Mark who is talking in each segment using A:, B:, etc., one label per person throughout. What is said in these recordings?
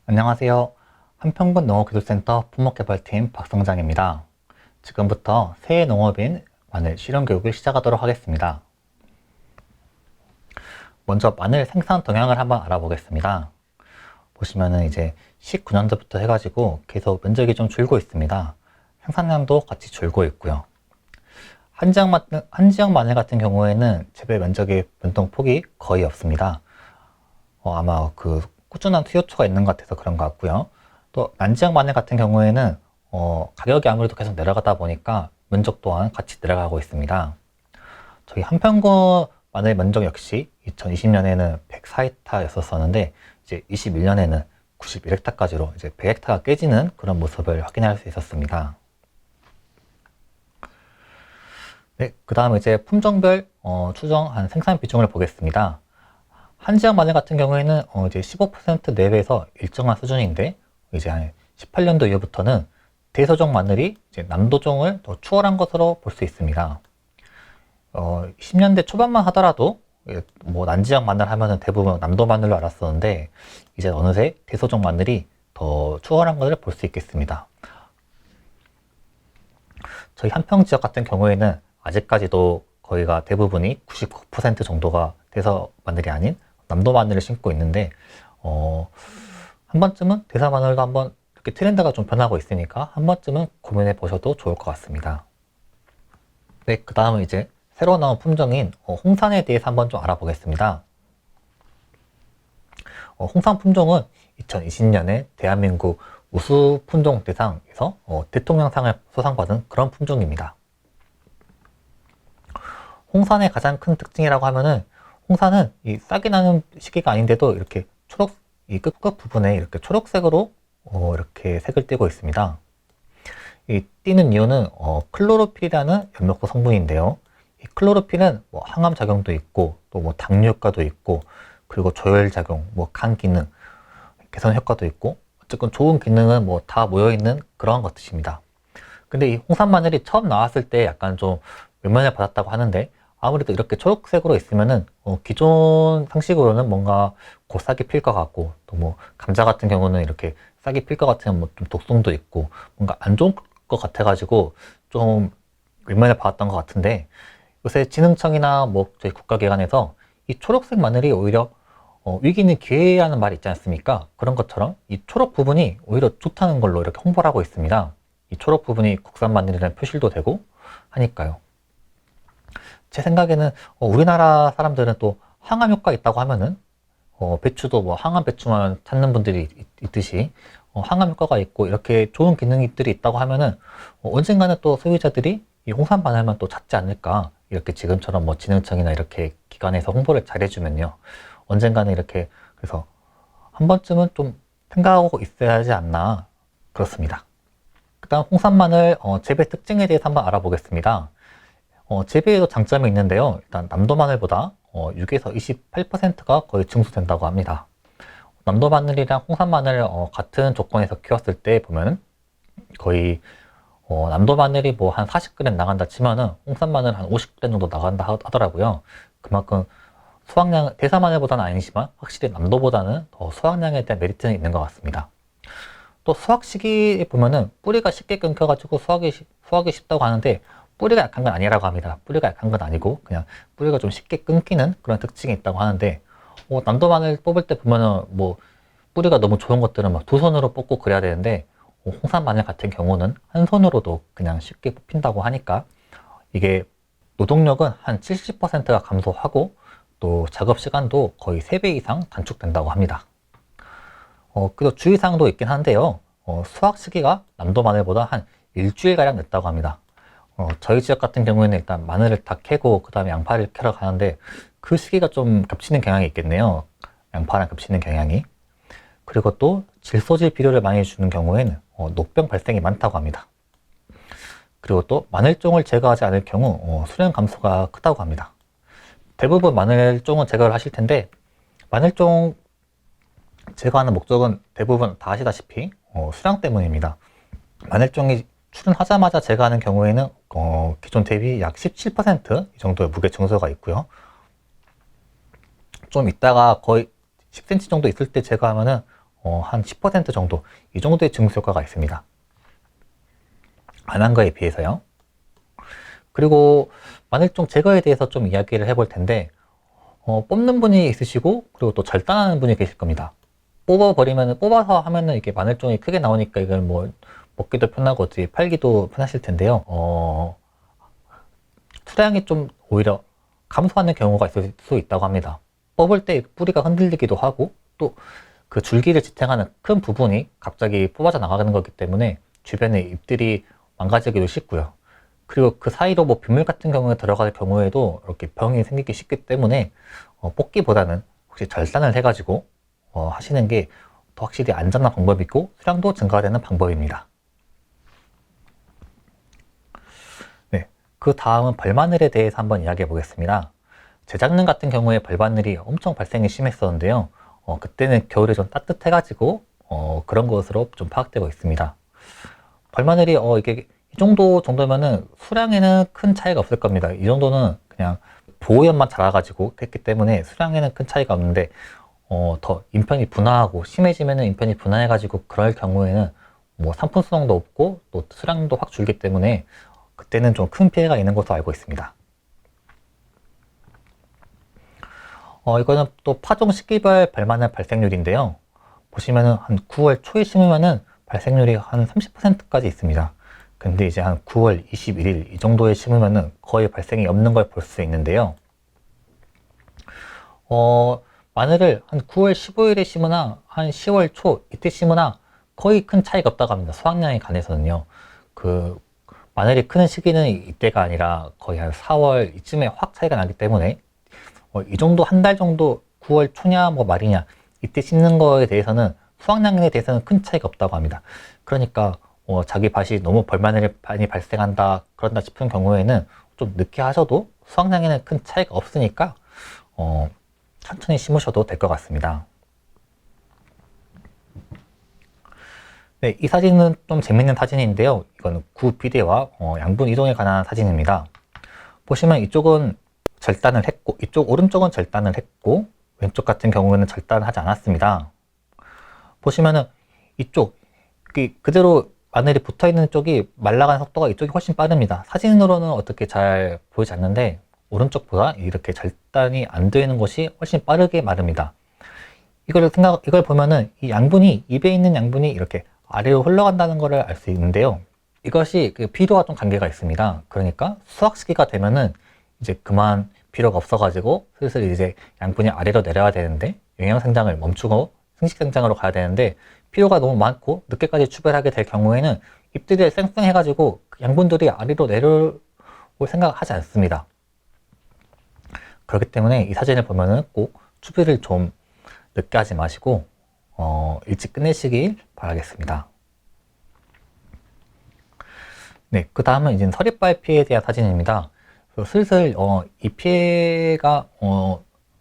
A: 안녕하세요. 한평군 농업기술센터 품목개발팀 박성장입니다. 지금부터 새 농업인 마늘 실용교육을 시작하도록 하겠습니다. 먼저 마늘 생산 동향을 한번 알아보겠습니다. 보시면은 이제 19년도부터 해가지고 계속 면적이 좀 줄고 있습니다. 생산량도 같이 줄고 있고요. 한지역 마늘 같은 경우에는 재배 면적의 변동폭이 거의 없습니다. 아마 그 꾸준한 수요처가 있는 것 같아서 그런 것 같고요. 또 난지역 마늘 같은 경우에는 가격이 아무래도 계속 내려가다 보니까 면적 또한 같이 내려가고 있습니다. 저희 한평군 마늘 면적 역시 2020년에는 104헥타였었는데 이제 21년에는 91헥타까지로 이제 100헥타가 깨지는 그런 모습을 확인할 수 있었습니다. 네, 그 다음에 이제 품종별 추정한 생산 비중을 보겠습니다. 한지역 마늘 같은 경우에는 이제 15% 내외에서 일정한 수준인데 이제 한 18년도 이후부터는 대소종 마늘이 이제 남도종을 더 추월한 것으로 볼 수 있습니다. 10년대 초반만 하더라도 뭐 난지역 마늘 하면은 대부분 남도 마늘로 알았었는데 이제 어느새 대소종 마늘이 더 추월한 것을 볼 수 있겠습니다. 저희 한평 지역 같은 경우에는 아직까지도 거의가 대부분이 99% 정도가 대서 마늘이 아닌 남도 마늘을 심고 있는데 한 번쯤은 대서 마늘도 한번 이렇게 트렌드가 좀 변하고 있으니까 한 번쯤은 고민해 보셔도 좋을 것 같습니다. 네, 그 다음은 이제 새로 나온 품종인 홍산에 대해서 한번 좀 알아보겠습니다. 홍산 품종은 2020년에 대한민국 우수 품종 대상에서 대통령상을 수상받은 그런 품종입니다. 홍산의 가장 큰 특징이라고 하면은 홍산은 이 싹이 나는 시기가 아닌데도 이렇게 이 끝 부분에 이렇게 초록색으로 이렇게 색을 띠고 있습니다. 이 띠는 이유는 클로로필이라는 연목소 성분인데요. 이 클로로필은 뭐 항암 작용도 있고 또 뭐 당뇨 효과도 있고 그리고 조혈 작용, 뭐 간 기능, 개선 효과도 있고 어쨌든 좋은 기능은 뭐 다 모여 있는 그런 것들입니다. 근데 이 홍산 마늘이 처음 나왔을 때 약간 좀 외면을 받았다고 하는데 아무래도 이렇게 초록색으로 있으면은 기존 상식으로는 뭔가 곧 싹이 필 것 같고 또 뭐 감자 같은 경우는 이렇게 싹이 필 것 같은 뭐 좀 독성도 있고 뭔가 안 좋은 것 같아 가지고 좀 외면을 받았던 것 같은데 요새 진흥청이나 뭐 저희 국가기관에서 이 초록색 마늘이 오히려 위기는 기회라는 말이 있지 않습니까? 그런 것처럼 이 초록 부분이 오히려 좋다는 걸로 이렇게 홍보를 하고 있습니다. 이 초록 부분이 국산 마늘이라는 표시도 되고 하니까요. 제 생각에는 우리나라 사람들은 또 항암 효과 있다고 하면은 배추도 뭐 항암 배추만 찾는 분들이 있듯이 항암 효과가 있고 이렇게 좋은 기능들이 있다고 하면은 언젠가는 또 소비자들이 이 홍산 마늘만 또 찾지 않을까 이렇게 지금처럼 뭐 진흥청이나 이렇게 기관에서 홍보를 잘 해주면요 언젠가는 이렇게 그래서 한 번쯤은 좀 생각하고 있어야 하지 않나 그렇습니다. 그 다음 홍산 마늘 재배 특징에 대해서 한번 알아보겠습니다. 재배에도 장점이 있는데요. 일단 남도 마늘보다 6에서 28%가 거의 증수된다고 합니다. 남도 마늘이랑 홍산 마늘 같은 조건에서 키웠을 때 보면 거의 남도 마늘이 뭐 한 40g 나간다 치면은 홍산 마늘 한 50g 정도 나간다 하더라고요. 그만큼 수확량 대사 마늘보다는 아니지만 확실히 남도보다는 더 수확량에 대한 메리트는 있는 것 같습니다. 또 수확 시기에 보면은 뿌리가 쉽게 끊겨가지고 수확이 쉽다고 하는데 뿌리가 약한 건 아니라고 합니다. 뿌리가 약한 건 아니고 그냥 뿌리가 좀 쉽게 끊기는 그런 특징이 있다고 하는데 남도 마늘 뽑을 때 보면은 뭐 뿌리가 너무 좋은 것들은 막 두 손으로 뽑고 그래야 되는데 홍산 마늘 같은 경우는 한 손으로도 그냥 쉽게 뽑힌다고 하니까 이게 노동력은 한 70%가 감소하고 또 작업 시간도 거의 3배 이상 단축된다고 합니다. 그리고 주의사항도 있긴 한데요. 수확 시기가 남도 마늘보다 한 일주일가량 늦다고 합니다. 저희 지역 같은 경우에는 일단 마늘을 다 캐고 그 다음에 양파를 캐러 가는데 그 시기가 좀 겹치는 경향이 있겠네요. 양파랑 겹치는 경향이. 그리고 또 질소질 비료를 많이 주는 경우에는 녹병 발생이 많다고 합니다. 그리고 또 마늘종을 제거하지 않을 경우 수량 감소가 크다고 합니다. 대부분 마늘종은 제거를 하실 텐데 마늘종 제거하는 목적은 대부분 다 아시다시피 수량 때문입니다. 마늘종이 출현하자마자 제거하는 경우에는 기존 대비 약 17%이 정도의 무게 정소가 있고요. 좀 있다가 거의 10cm 정도 있을 때 제거하면은 한 10% 정도, 이 정도의 증수 효과가 있습니다. 안 한 거에 비해서요. 그리고 마늘종 제거에 대해서 좀 이야기를 해볼 텐데, 뽑는 분이 있으시고, 그리고 또 절단하는 분이 계실 겁니다. 뽑아서 하면은 이게 마늘종이 크게 나오니까 이걸 뭐 먹기도 편하고 팔기도 편하실 텐데요. 수량이 좀 오히려 감소하는 경우가 있을 수 있다고 합니다. 뽑을 때 뿌리가 흔들리기도 하고, 또 그 줄기를 지탱하는 큰 부분이 갑자기 뽑아져 나가는 거기 때문에 주변에 잎들이 망가지기도 쉽고요. 그리고 그 사이로 뭐 빗물 같은 경우에 들어갈 경우에도 이렇게 병이 생기기 쉽기 때문에 뽑기보다는 혹시 절단을 해가지고 하시는 게 더 확실히 안전한 방법이고 수량도 증가되는 방법입니다. 네, 그 다음은 벌마늘에 대해서 한번 이야기해 보겠습니다. 재작년 같은 경우에 벌마늘이 엄청 발생이 심했었는데요. 그때는 겨울에 좀 따뜻해가지고 그런 것으로 좀 파악되고 있습니다. 벌마늘이 이게 이 정도면은 수량에는 큰 차이가 없을 겁니다. 이 정도는 그냥 보호연만 자라가지고 했기 때문에 수량에는 큰 차이가 없는데 더 인편이 분화하고 심해지면은 인편이 분화해가지고 그럴 경우에는 뭐 상품 수량도 없고 또 수량도 확 줄기 때문에 그때는 좀 큰 피해가 있는 것으로 알고 있습니다. 이거는 또 파종 시기별 벌마늘 발생률인데요. 보시면은 한 9월 초에 심으면은 발생률이 한 30%까지 있습니다. 근데 이제 한 9월 21일 이 정도에 심으면은 거의 발생이 없는 걸 볼 수 있는데요. 마늘을 한 9월 15일에 심으나 한 10월 초 이때 심으나 거의 큰 차이가 없다고 합니다. 수확량에 관해서는요. 그 마늘이 크는 시기는 이때가 아니라 거의 한 4월 이쯤에 확 차이가 나기 때문에 이 정도 한 달 정도 9월 초냐 뭐 말이냐 이때 심는 거에 대해서는 수확량에 대해서는 큰 차이가 없다고 합니다. 그러니까 자기 밭이 너무 벌마늘이 많이 발생한다 그런다 싶은 경우에는 좀 늦게 하셔도 수확량에는 큰 차이가 없으니까 천천히 심으셔도 될 것 같습니다. 네, 이 사진은 좀 재밌는 사진인데요. 이거는 구 비대와 양분 이동에 관한 사진입니다. 보시면 이쪽은 절단을 했고 오른쪽은 절단을 했고 왼쪽 같은 경우에는 절단을 하지 않았습니다. 보시면은 이쪽 그대로 마늘이 붙어 있는 쪽이 말라가는 속도가 이쪽이 훨씬 빠릅니다. 사진으로는 어떻게 잘 보이지 않는데 오른쪽보다 이렇게 절단이 안 되는 것이 훨씬 빠르게 마릅니다. 이걸 보면은 이 양분이 입에 있는 양분이 이렇게 아래로 흘러간다는 것을 알 수 있는데요. 이것이 그 비료와 좀 관계가 있습니다. 그러니까 수확 시기가 되면은 이제 그만 필요가 없어가지고 슬슬 이제 양분이 아래로 내려야 되는데 영양 생장을 멈추고 생식 생장으로 가야 되는데 필요가 너무 많고 늦게까지 추별하게 될 경우에는 잎들이 쌩쌩해가지고 양분들이 아래로 내려올 생각을 하지 않습니다. 그렇기 때문에 이 사진을 보면은 꼭 추비를 좀 늦게 하지 마시고 일찍 끝내시길 바라겠습니다. 네, 그 다음은 이제 서리빨 피해에 대한 사진입니다. 슬슬 이 피해가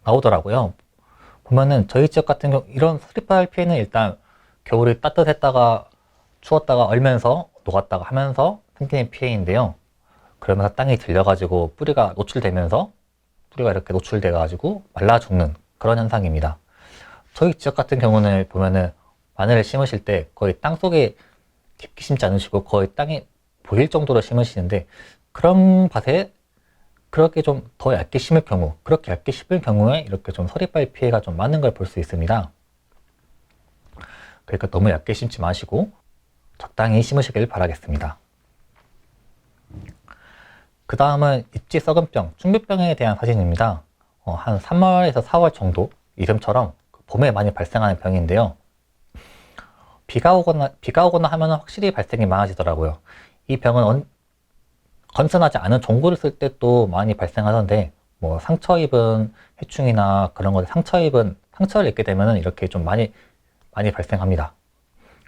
A: 나오더라고요. 보면은 저희 지역 같은 경우 이런 서리빨 피해는 일단 겨울에 따뜻했다가 추웠다가 얼면서 녹았다가 하면서 생기는 피해인데요. 그러면서 땅이 들려가지고 뿌리가 노출되면서 뿌리가 이렇게 노출돼 가지고 말라 죽는 그런 현상입니다. 저희 지역 같은 경우는 보면은 마늘을 심으실 때 거의 땅 속에 깊게 심지 않으시고 거의 땅에 보일 정도로 심으시는데 그런 밭에 그렇게 좀 더 얇게 심을 경우, 그렇게 얇게 심을 경우에 이렇게 좀 서리빨 피해가 좀 많은 걸 볼 수 있습니다. 그러니까 너무 얇게 심지 마시고 적당히 심으시길 바라겠습니다. 그 다음은 잎지 썩은병, 충비병에 대한 사진입니다. 한 3월에서 4월 정도, 이름처럼 봄에 많이 발생하는 병인데요. 비가 오거나 하면 확실히 발생이 많아지더라고요. 이 병은 건선하지 않은 종구를 쓸 때 또 많이 발생하던데, 뭐 상처 입은 해충이나 그런 것들 상처를 입게 되면 이렇게 좀 많이 발생합니다.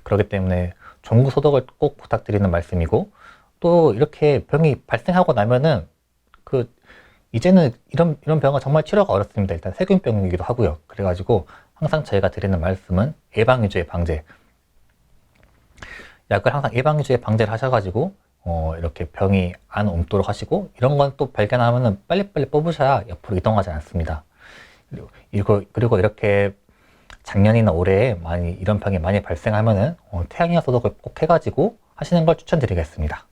A: 그렇기 때문에 종구 소독을 꼭 부탁드리는 말씀이고, 또 이렇게 병이 발생하고 나면은 이제는 이런 병은 정말 치료가 어렵습니다. 일단 세균병이기도 하고요. 그래가지고 항상 저희가 드리는 말씀은 예방 위주의 방제, 약을 항상 예방 위주의 방제를 하셔가지고 이렇게 병이 안 옮도록 하시고, 이런 건 또 발견하면은 빨리빨리 뽑으셔야 옆으로 이동하지 않습니다. 그리고 이렇게 작년이나 올해에 많이 이런 병이 많이 발생하면은 태양열 소독을 꼭 해가지고 하시는 걸 추천드리겠습니다.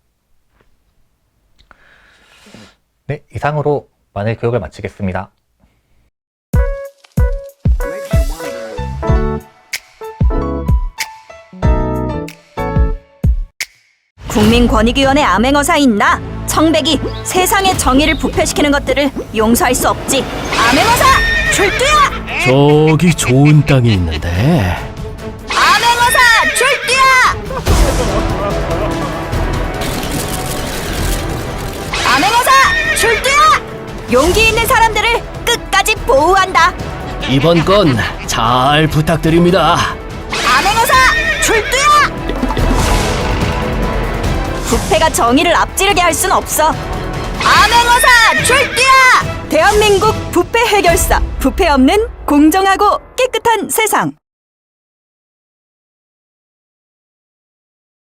A: 네, 이상으로 마늘 교육을 마치겠습니다.
B: 국민권익위원회 암행어사 있나? 청백이 세상의 정의를 부패시키는 것들을 용서할 수 없지. 암행어사 출두야!
C: 저기 좋은 땅이 있는데.
B: 암행어사 출두야! 암행어사 출두야! 용기 있는 사람들을 끝까지 보호한다.
C: 이번 건 잘 부탁드립니다.
B: 암행어사 출두야! 부패가 정의를 앞지르게 할 순 없어. 암행어사 출두야! 대한민국 부패 해결사, 부패 없는 공정하고 깨끗한 세상.